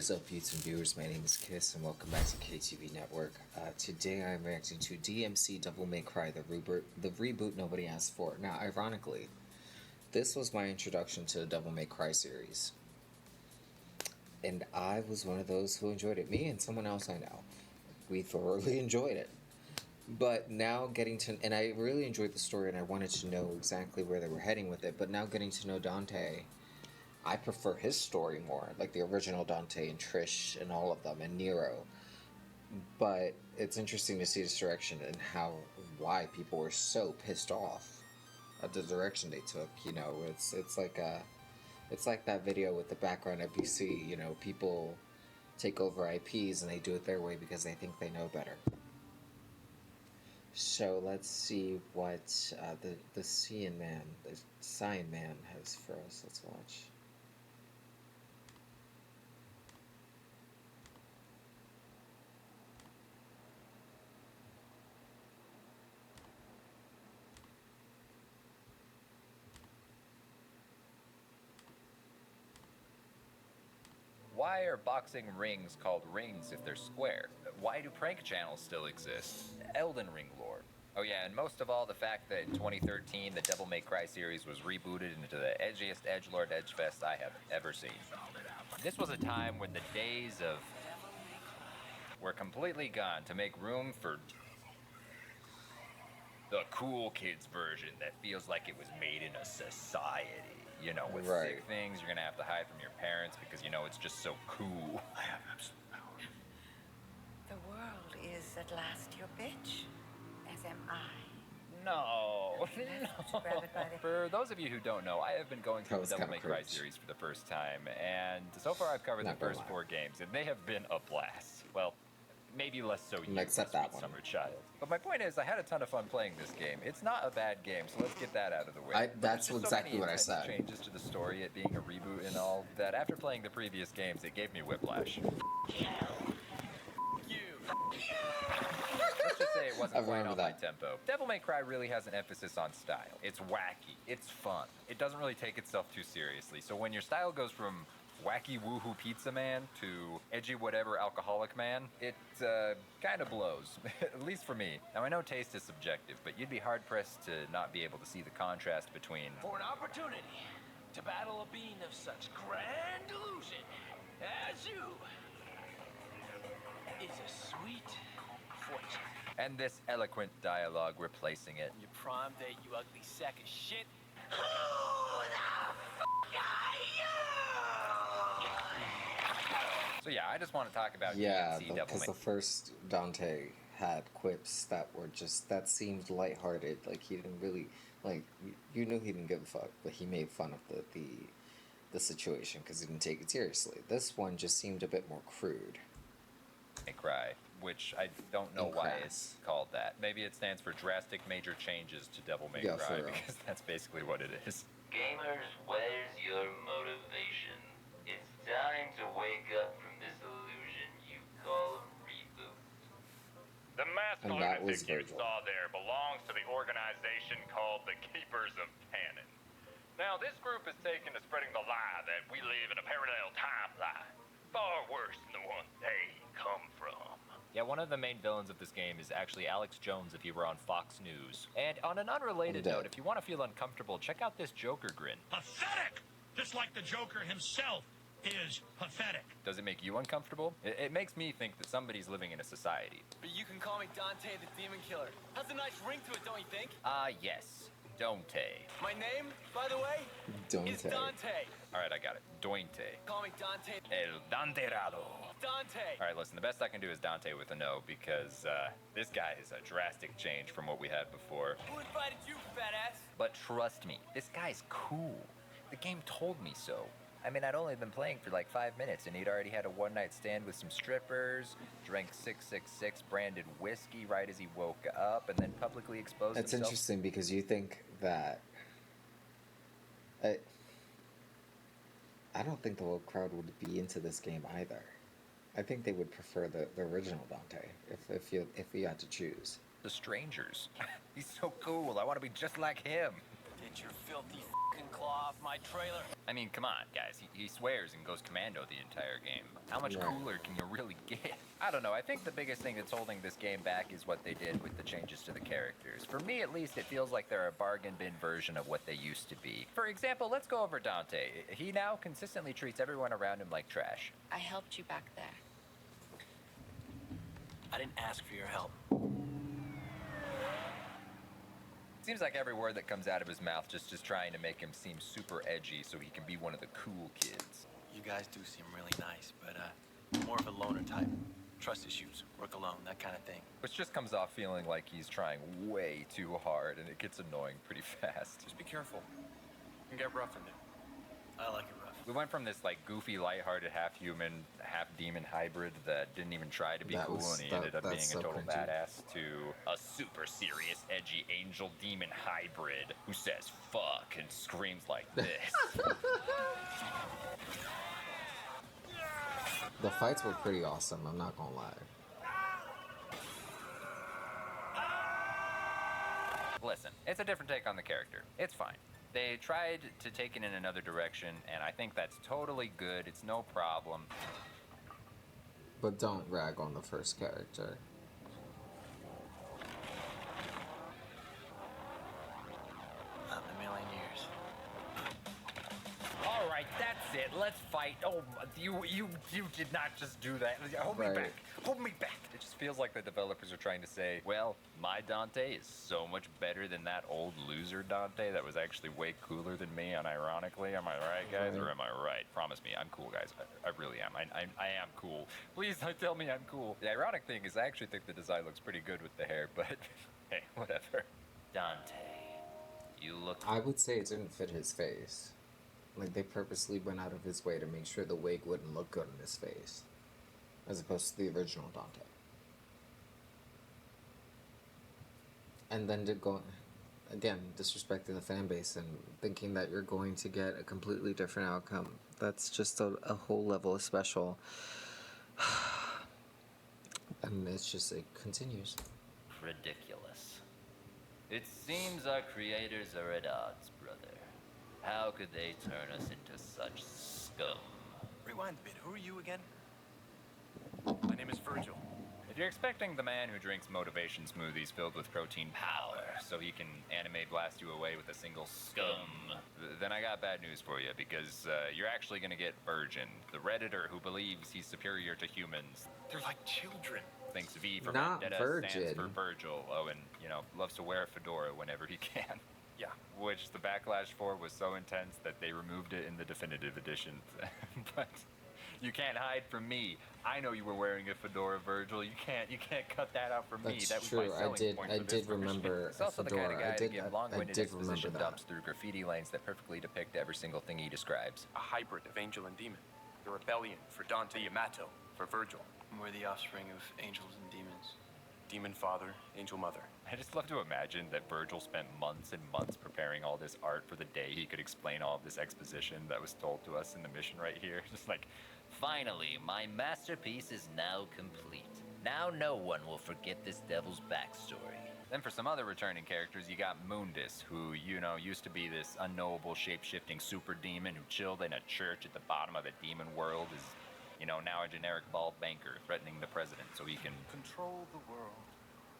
is up, YouTube viewers? My name is Kiss, and welcome back to KTV Network. Today I'm reacting to DmC Devil May Cry, the reboot nobody asked for. Now, ironically, this was my introduction to the Devil May Cry series. And I was one of those who enjoyed it. Me and someone else I know. We thoroughly enjoyed it. But now getting to... And I really enjoyed the story, and I wanted to know exactly where they were heading with it. But now getting to know Dante... I prefer his story more, like the original Dante and Trish and all of them, and Nero. But it's interesting to see this direction and why people were so pissed off at the direction they took. You know, it's like that video with the background FBC. You know, people take over IPs and they do it their way because they think they know better. So let's see what the Cyan Man has for us. Let's watch. Why are boxing rings called rings if they're square? Why do prank channels still exist? Elden Ring lore. Oh yeah, and most of all, the fact that in 2013 the Devil May Cry series was rebooted into the edgiest edgelord edgefest I have ever seen. This was a time when the days of were completely gone to make room for the cool kids version that feels like it was made in a society. You know, with sick things you're gonna have to hide from your parents because you know it's just so cool. I have absolute power. The world is at last your bitch, as am I. No. For those of you who don't know, I have been going through the Devil May Cry series for the first time, and so far I've covered the first 4 games, and they have been a blast. Well, maybe less so you, except that one. Summer Child. But my point is, I had a ton of fun playing this game. It's not a bad game, so let's get that out of the way. That's exactly what I said. Changes to the story, it being a reboot and all, that after playing the previous games, it gave me whiplash. You. Let's just say it wasn't quite on my tempo. Devil May Cry really has an emphasis on style. It's wacky. It's fun. It doesn't really take itself too seriously. So when your style goes from wacky woohoo pizza man to edgy whatever alcoholic man, it kind of blows, at least for me. Now I know taste is subjective, but you'd be hard pressed to not be able to see the contrast between for an opportunity to battle a being of such grand delusion as you is a sweet fortune. And this eloquent dialogue replacing it. Your prom date, you ugly sack of shit. Who the f*** are you? So yeah, I just want to talk about DmC because the first Dante had quips that seemed lighthearted. Like he didn't really you knew he didn't give a fuck, but he made fun of the situation because he didn't take it seriously. This one just seemed a bit more crude. May Cry, which I don't know why it's called that. Maybe it stands for drastic major changes to Devil May Cry because that's basically what it is. Gamers, where's your motivation? It's time to wake up from this illusion you call a reboot. The mask lunatic you saw there belongs to the organization called the Keepers of Canon. Now, this group is taken to spreading the lie that we live in a parallel timeline, far worse than the one they come from. Yeah, one of the main villains of this game is actually Alex Jones if he were on Fox News. And on an unrelated note, if you want to feel uncomfortable, check out this Joker grin. Pathetic! Just like the Joker himself is pathetic. Does it make you uncomfortable? It makes me think that somebody's living in a society. But you can call me Dante the Demon Killer. Has a nice ring to it, don't you think? Yes. Dante. My name, by the way, is Dante. Alright, I got it. Dointe. Call me Dante. El Danterado. Dante. Alright, listen, the best I can do is Dante with a no because this guy is a drastic change from what we had before. Who invited you, fat ass? But trust me, this guy's cool. The game told me so. I mean, I'd only been playing for like 5 minutes, and he'd already had a one-night stand with some strippers, drank 666 branded whiskey right as he woke up, and then publicly exposed himself. It's interesting because you think that... I don't think the whole crowd would be into this game either. I think they would prefer the original Dante, if you had to choose. The strangers. He's so cool. I want to be just like him. Did Get your filthy fucking claw off my trailer. I mean, come on, guys. He swears and goes commando the entire game. How much Right. cooler can you really get? I don't know. I think the biggest thing that's holding this game back is what they did with the changes to the characters. For me, at least, it feels like they're a bargain bin version of what they used to be. For example, let's go over Dante. He now consistently treats everyone around him like trash. I helped you back there. I didn't ask for your help. Seems like every word that comes out of his mouth just is trying to make him seem super edgy so he can be one of the cool kids. You guys do seem really nice, but more of a loner type. Trust issues, work alone, that kind of thing. Which just comes off feeling like he's trying way too hard, and it gets annoying pretty fast. Just be careful. You can get rough in it. I like it rough. We went from this like goofy, lighthearted, half-human, half-demon hybrid that didn't even try to be That cool, was- and he that- ended up being that's a so total cringy. badass, to a super serious, edgy angel-demon hybrid who says fuck and screams like this. The fights were pretty awesome, I'm not gonna lie. Listen, it's a different take on the character. It's fine. They tried to take it in another direction, and I think that's totally good. It's no problem. But don't rag on the first character. Not in a million years. All right, that's it. Let's fight. Oh, you did not just do that. Hold me Right. back. Hold me back. It just feels like the developers are trying to say, well, my Dante is so much better than that old loser Dante that was actually way cooler than me, unironically. Am I right, guys? Or Right. am I right? Promise me, I'm cool, guys. I really am. I am cool. Please don't tell me I'm cool. The ironic thing is I actually think the design looks pretty good with the hair, but hey, whatever. Dante, you look I would say it didn't fit his face. Like, they purposely went out of his way to make sure the wig wouldn't look good on his face, as opposed to the original Dante. And then to go, again, disrespecting the fan base and thinking that you're going to get a completely different outcome. That's just a whole level of special. And it's just, it continues. ridiculous. It seems our creators are at odds, brother. How could they turn us into such scum? Rewind a bit. Who are you again? My name is Virgil. If you're expecting the man who drinks motivation smoothies filled with protein powder so he can anime blast you away with a single scum, then I got bad news for you, because you're actually going to get Virgin, the Redditor who believes he's superior to humans, They're like children. thinks V for Not Vendetta stands Virgin. for Virgil, oh, and, loves to wear a fedora whenever he can. Yeah. Which the backlash for was so intense that they removed it in the definitive edition. But you can't hide from me. I know you were wearing a fedora, Virgil. You can't cut that out from me. That's That was true. my I selling did- point I for this did version. remember He's also a the kind of fedora. guy I to did- give I long-winded did remember exposition that. dumps through graffiti lanes that perfectly depict every single thing he describes. A hybrid of angel and demon. The rebellion for Dante Yamato, for Virgil. We're the offspring of angels and demons. Demon father, angel mother. I just love to imagine that Virgil spent months and months preparing all this art for the day he could explain all of this exposition that was told to us in the mission right here. Just like, Finally, my masterpiece is now complete. Now no one will forget this devil's backstory. then for some other returning characters, you got Mundus, who, used to be this unknowable shape-shifting super demon who chilled in a church at the bottom of the demon world, is, now a generic bald banker threatening the president so he can Control the world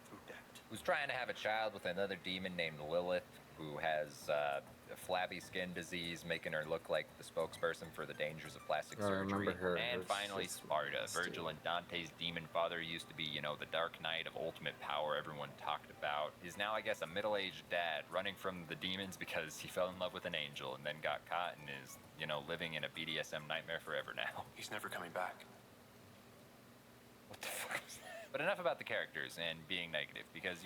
through debt. who's trying to have a child with another demon named Lilith, who has a flabby skin disease, making her look like the spokesperson for the dangers of plastic I surgery. remember her. And Her finally, shit's Sparta. nasty. Virgil and Dante's demon father used to be, the Dark Knight of ultimate power everyone talked about. Is now, I guess, a middle-aged dad running from the demons because he fell in love with an angel and then got caught and is, living in a BDSM nightmare forever now. He's never coming back. What the fuck is that? But enough about the characters and being negative, because,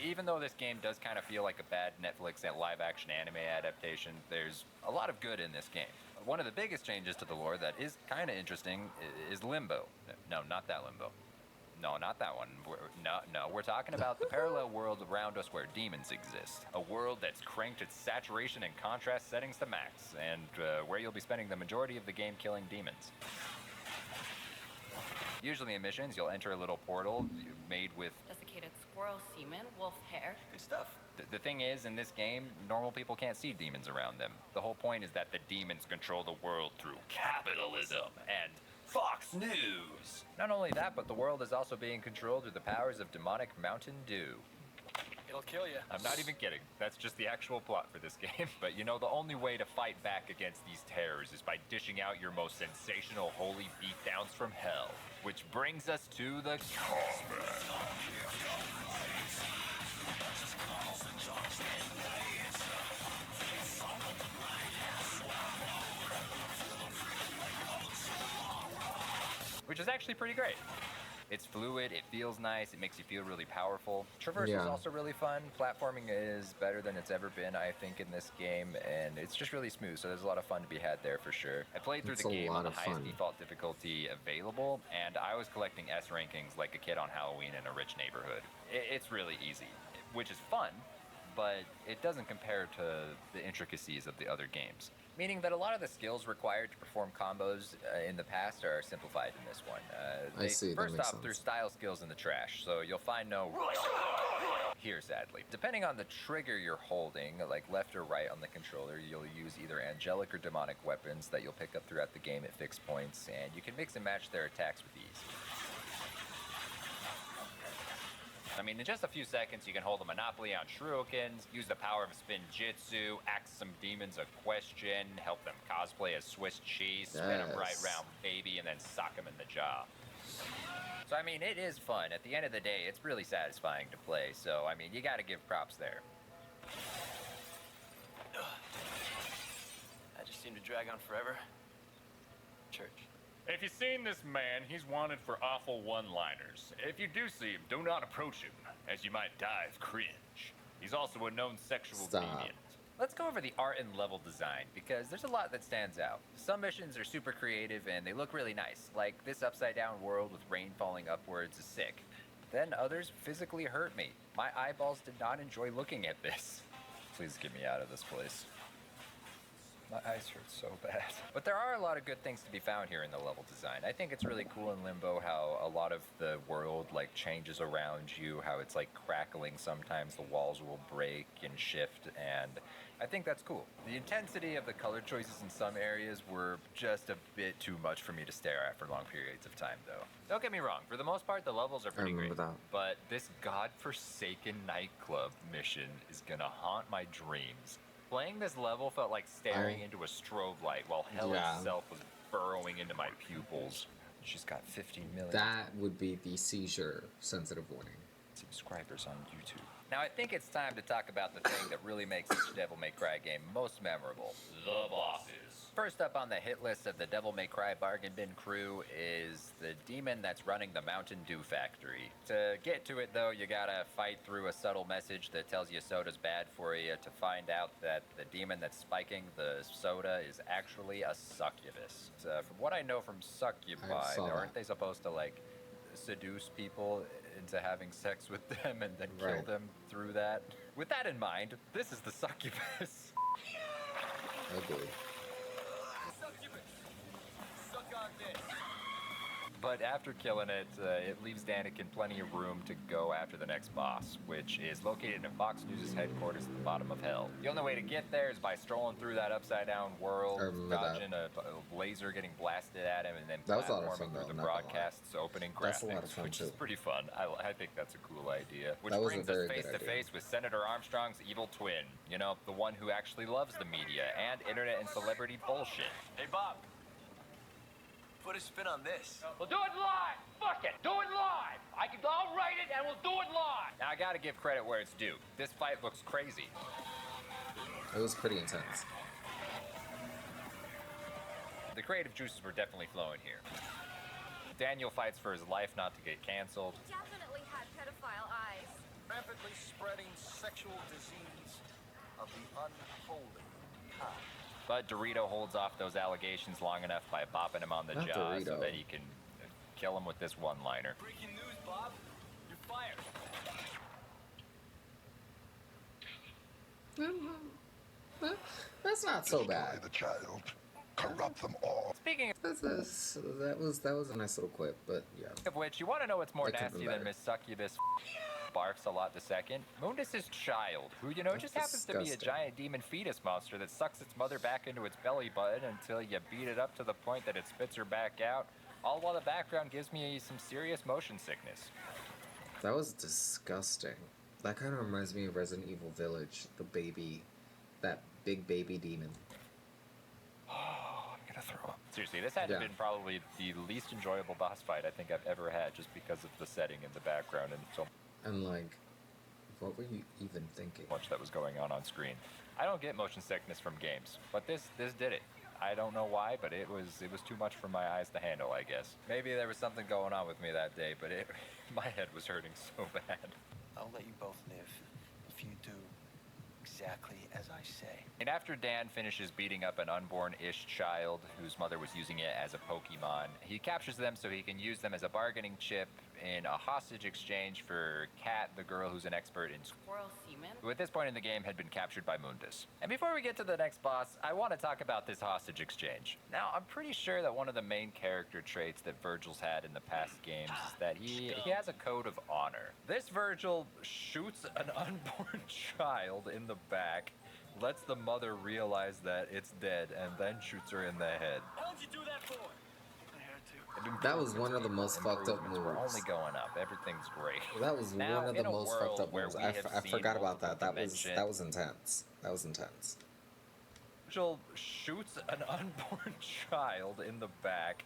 even though this game does kind of feel like a bad Netflix and live-action anime adaptation, there's a lot of good in this game. One of the biggest changes to the lore that is kind of interesting is Limbo. No, not that Limbo. No, not that one. We're talking about the parallel world around us where demons exist. A world that's cranked its saturation and contrast settings to max, and where you'll be spending the majority of the game killing demons. Usually in missions, you'll enter a little portal made with... desiccated squirrel semen, wolf hair. Good stuff. The thing is, in this game, normal people can't see demons around them. The whole point is that the demons control the world through capitalism and Fox News. Not only that, but the world is also being controlled through the powers of demonic Mountain Dew. It'll kill you. I'm not even kidding. That's just the actual plot for this game. But you know, the only way to fight back against these terrors is by dishing out your most sensational holy beatdowns from hell. Which brings us to the combat. Which is actually pretty great. It's fluid, it feels nice, it makes you feel really powerful. Traverse is also really fun. Platforming is better than it's ever been, I think, in this game, and it's just really smooth, so there's a lot of fun to be had there for sure. I played through the game on the highest default difficulty available, and I was collecting S rankings like a kid on Halloween in a rich neighborhood. It's really easy, which is fun, but it doesn't compare to the intricacies of the other games. Meaning that a lot of the skills required to perform combos in the past are simplified in this one. I see, First off, there's style skills in the trash, so you'll find no here, sadly. Depending on the trigger you're holding, like left or right on the controller, you'll use either angelic or demonic weapons that you'll pick up throughout the game at fixed points, and you can mix and match their attacks with ease. I mean, in just a few seconds, you can hold a monopoly on shurikens, use the power of spin jitsu, ask some demons a question, help them cosplay as Swiss cheese, spin them right round baby, and then sock them in the jaw. So, I mean, it is fun. At the end of the day, it's really satisfying to play. So, I mean, you gotta give props there. I just seem to drag on forever. Church. If you've seen this man, he's wanted for awful one-liners. If you do see him, do not approach him, as you might die of cringe. He's also a known sexual deviant. Let's go over the art and level design, because there's a lot that stands out. Some missions are super creative and they look really nice, like this upside-down world with rain falling upwards is sick. Then others physically hurt me. My eyeballs did not enjoy looking at this. Please get me out of this place. My eyes hurt so bad. But there are a lot of good things to be found here in the level design. I think it's really cool in Limbo how a lot of the world like changes around you, how it's like crackling sometimes, the walls will break and shift, and I think that's cool. The intensity of the color choices in some areas were just a bit too much for me to stare at for long periods of time though. Don't get me wrong, for the most part the levels are pretty great. But this godforsaken nightclub mission is gonna haunt my dreams. Playing this level felt like staring into a strobe light while hell itself was burrowing into my pupils. She's got 15 million. That would be the seizure-sensitive warning. Subscribers on YouTube. Now I think it's time to talk about the thing that really makes each Devil May Cry game most memorable. The bosses. First up on the hit list of the Devil May Cry bargain bin crew is the demon that's running the Mountain Dew factory. To get to it though, you gotta fight through a subtle message that tells you soda's bad for you to find out that the demon that's spiking the soda is actually a succubus. From what I know from succubi, aren't they supposed to like seduce people into having sex with them and then kill them through that? With that in mind, this is the succubus. Ugly. But after killing it, it leaves Anakin plenty of room to go after the next boss, which is located in Fox News' headquarters at the bottom of hell. The only way to get there is by strolling through that upside-down world, dodging a laser getting blasted at him, and then platforming through the broadcast's opening graphics, which is pretty fun. I think that's a cool idea. Which brings us face-to-face with Senator Armstrong's evil twin. You know, the one who actually loves the media and internet and celebrity bullshit. Hey, Bob. Put a spin on this. We'll do it live. Fuck it. Do it live. I'll write it and we'll do it live. Now I gotta give credit where it's due. This fight looks crazy. It was pretty intense. The creative juices were definitely flowing here. Daniel fights for his life not to get canceled. Definitely had pedophile eyes. Rapidly spreading sexual disease of the unholy kind. But Dorito holds off those allegations long enough by bopping him on the jaw so that he can kill him with this one-liner. Breaking news, Bob. You're fired. That's not so bad. The child. corrupt them all. Speaking That was a nice little quip, but yeah. of which, you want to know what's more It could've been nasty than better. Miss Succubus barfs a lot the second? Mundus' child, who, That's just happens to be a disgusting. giant demon fetus monster that sucks its mother back into its belly button until you beat it up to the point that it spits her back out, all while the background gives me some serious motion sickness. That was disgusting. That kind of reminds me of Resident Evil Village, that big baby demon. Oh, I'm gonna throw up. Seriously, this had to have been probably the least enjoyable boss fight I think I've ever had, just because of the setting in the background and so And like, what were you even thinking? much that was going on screen. I don't get motion sickness from games, but this did it. I don't know why, but it was too much for my eyes to handle, I guess. Maybe there was something going on with me that day, but my head was hurting so bad. I'll let you both live if you do exactly as I say. And after Dan finishes beating up an unborn-ish child whose mother was using it as a Pokemon, he captures them so he can use them as a bargaining chip in a hostage exchange for Kat, the girl who's an expert in Squirrel semen? who at this point in the game had been captured by Mundus. And before we get to the next boss, I want to talk about this hostage exchange. Now, I'm pretty sure that one of the main character traits that Virgil's had in the past games is that he has a code of honor. This Virgil shoots an unborn child in the back, lets the mother realize that it's dead, and then shoots her in the head. How'd you do that for? That was one of the most fucked up moves. We're only going up. Everything's great. That was Now, one of in the a most fucked world up where moves. we I have seen forgot about that. multiple That was intense. That was intense. Virgil shoots an unborn child in the back,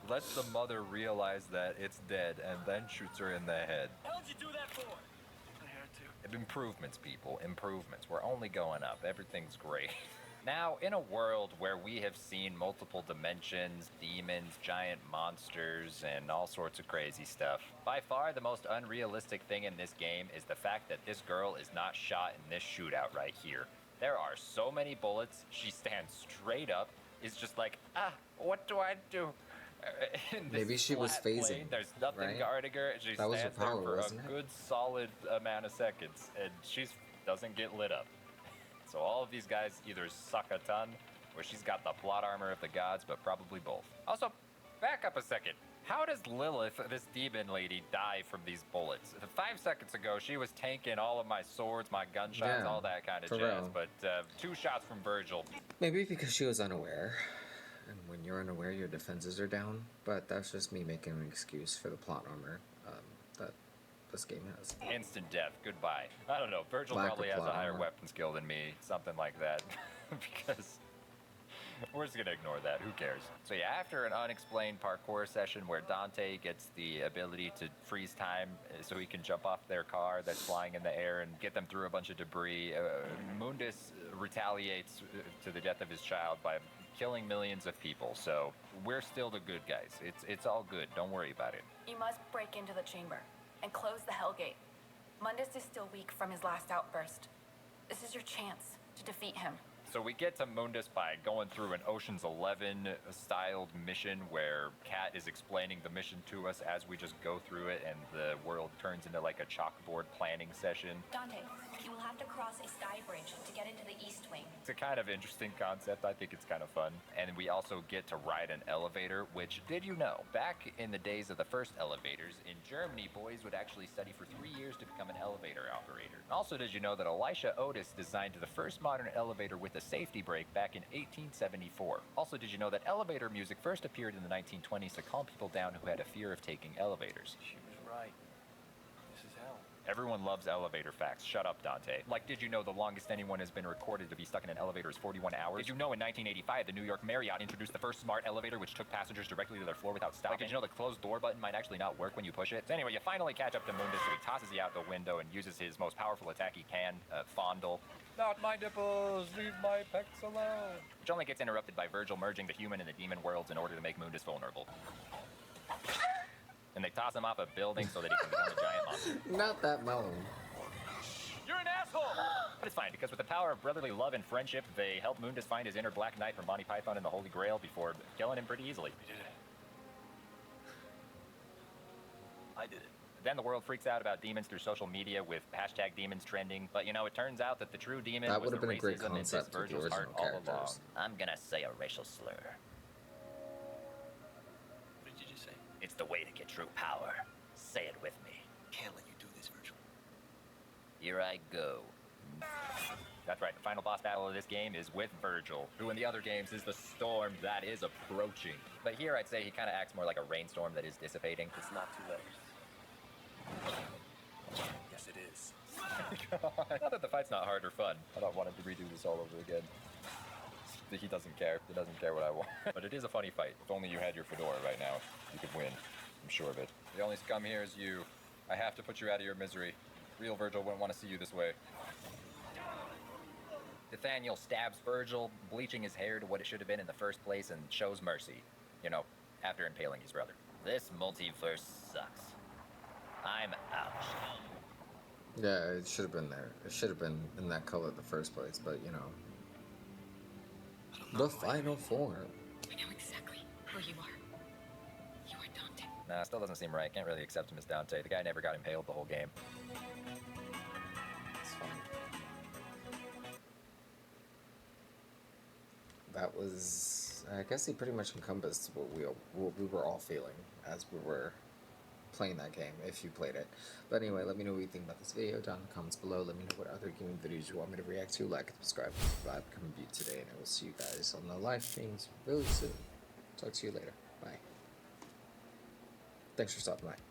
lets the mother realize that it's dead, and then shoots her in the head. How'd you do that for? Improvements, people. Improvements. We're only going up. Everything's great. Now, in a world where we have seen multiple dimensions, demons, giant monsters, and all sorts of crazy stuff, by far the most unrealistic thing in this game is the fact that this girl is not shot in this shootout right here. There are so many bullets, she stands straight up, is just like, what do I do? In this Maybe she was flat plane, phasing, there's nothing right? guarding her. She That was her stands there power, for wasn't a it? good solid amount of seconds, and she doesn't get lit up. So all of these guys either suck a ton, or she's got the plot armor of the gods, but probably both. Also, back up a second. How does Lilith, this demon lady, die from these bullets? 5 seconds ago, she was tanking all of my swords, my gunshots, Yeah, all that kind of for jazz, real. but 2 shots from Virgil. Maybe because she was unaware. And when you're unaware, your defenses are down. But that's just me making an excuse for the plot armor that this game has. Instant death, goodbye. I don't know, Virgil Lack of probably has a plot higher armor. weapon skill than me, something like that. Because we're just gonna ignore that, who cares? So yeah, after an unexplained parkour session where Dante gets the ability to freeze time so he can jump off their car that's flying in the air and get them through a bunch of debris, Mundus retaliates to the death of his child by killing millions of people, so we're still the good guys. It's all good, don't worry about it. You must break into the chamber and close the Hellgate. Mundus is still weak from his last outburst. This is your chance to defeat him. So we get to Mundus by going through an Ocean's 11 styled mission where Kat is explaining the mission to us as we just go through it, and the world turns into like a chalkboard planning session. Dante, you will have to cross a sky bridge to get into the East Wing. It's a kind of interesting concept. I think it's kind of fun. And we also get to ride an elevator, which, did you know, back in the days of the first elevators, in Germany, boys would actually study for 3 years to become an elevator operator. Also, did you know that Elisha Otis designed the first modern elevator with a safety brake back in 1874? Also, did you know that elevator music first appeared in the 1920s to calm people down who had a fear of taking elevators? She was right. This is hell. Everyone loves elevator facts. Shut up, Dante. Like, did you know the longest anyone has been recorded to be stuck in an elevator is 41 hours? Did you know in 1985, the New York Marriott introduced the first smart elevator which took passengers directly to their floor without stopping? Like, did you know the closed door button might actually not work when you push it? So anyway, you finally catch up to Mundus, so he tosses you out the window and uses his most powerful attack he can, Fondle. Not my nipples, leave my pecs alone. Which only gets interrupted by Virgil merging the human and the demon worlds in order to make Mundus vulnerable. And they toss him off a building so that he can become a giant monster. Not that mellow. You're an asshole! But it's fine, because with the power of brotherly love and friendship, they help Mundus find his inner Black Knight from Monty Python and the Holy Grail before killing him pretty easily. We did it. I did it. Then the world freaks out about demons through social media with hashtag demons trending. But you know, it turns out that the true demon That was would the have been a great racism in this concept with the Virgil's heart original all along. characters. I'm gonna say a racial slur. the way to get true power. Say it with me. Can't let you do this, Virgil. Here I go. That's right, the final boss battle of this game is with Virgil, who in the other games is the storm that is approaching. But here I'd say he kind of acts more like a rainstorm that is dissipating. It's not too late. Yes, it is. Not that the fight's not hard or fun. I don't want him to redo this all over again. He doesn't care. He doesn't care what I want. But it is a funny fight. If only you had your fedora right now, you could win. I'm sure of it. The only scum here is you. I have to put you out of your misery. Real Virgil wouldn't want to see you this way. Nathaniel stabs Virgil, bleaching his hair to what it should have been in the first place, and shows mercy. You know, after impaling his brother. This multiverse sucks. I'm out. Yeah, it should have been there. It should have been in that color in the first place, but you know. The final form. I know exactly who you are. You are Dante. Nah, still doesn't seem right. Can't really accept him as Dante. The guy never got impaled the whole game. It's fine. That was, I guess he pretty much encompassed what we were all feeling as we were playing that game, if you played it. But anyway, let me know what you think about this video down in the comments below. Let me know what other gaming videos you want me to react to. Like and subscribe, become a view today, and I will see you guys on the live streams really soon. Talk to you later. Bye. Thanks for stopping by.